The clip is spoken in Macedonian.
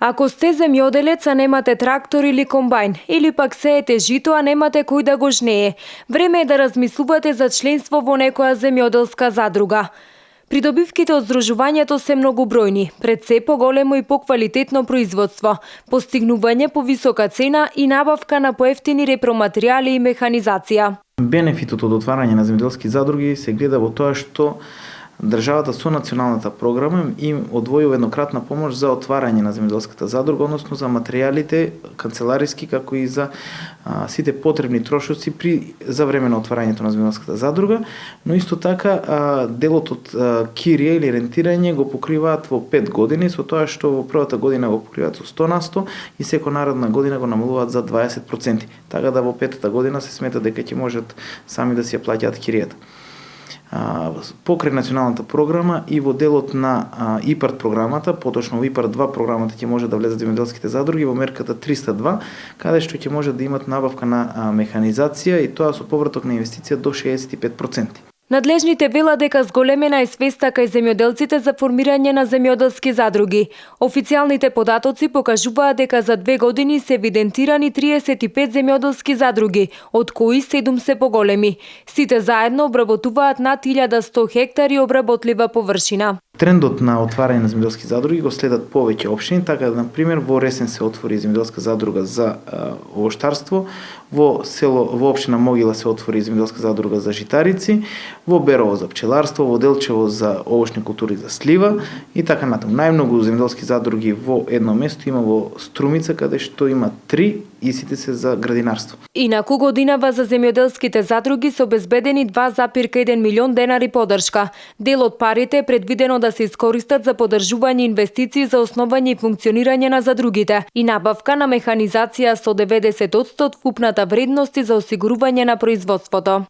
Ако сте земјоделец, а немате трактор или комбајн, или пак сеете жито, а немате кој да го жнее, време е да размислувате за членство во некоја земјоделска задруга. Придобивките од здружувањето се многобројни, пред се поголемо и поквалитетно производство, постигнување по висока цена и набавка на поевтини репроматеријали и механизација. Бенефитот од отварање на земјоделски задруги се гледа во тоа што државата со националната програма им одвојува еднократна помош за отварање на земјоделската задруга, односно за материјалите канцелариски, како и за сите потребни трошоци за време на отварањето на земјоделската задруга, но исто така делот од кирија или рентирање го покриваат во 5 години, со тоа што во првата година го покриваат со 100% и секоја наредна година го намалуваат за 20%, така да во петата година се смета дека ќе можат сами да си ја плаќаат киријата. Покрај националната програма и во делот на ИПАРД програмата, поточно во ИПАРД 2 програмата ќе може да влезат земјоделските задруги во мерката 302, каде што ќе може да имат набавка на механизација и тоа со повраток на инвестиција до 65%. Надлежните велат дека зголемена е свеста кај земјоделците за формирање на земјоделски задруги. Официјалните податоци покажуваат дека за 2 години се евидентирани 35 земјоделски задруги, од кои 7 се поголеми. Сите заедно обработуваат над 1100 хектари обработлива површина. Трендот на отварање на земјоделски задруги го следат повеќе општини, така да, например, во Ресен се отвори земјоделска задруга за овоштарство, во општина Могила се отвори земјоделска задруга за житарици, во Берово за пчеларство, во Делчево за овошни култури за слива и така натаму. Најмногу земјоделски задруги во едно место има во Струмица, каде што има 3 и сите се за градинарство. Инаку годинава за земјоделските задруги се обезбедени 2,1 милион денари поддршка. Дел од парите е предвидено да се искористат за поддржување инвестиции за основање и функционирање на задругите и набавка на механизација со 90% од вкупната вредност за осигурување на производството.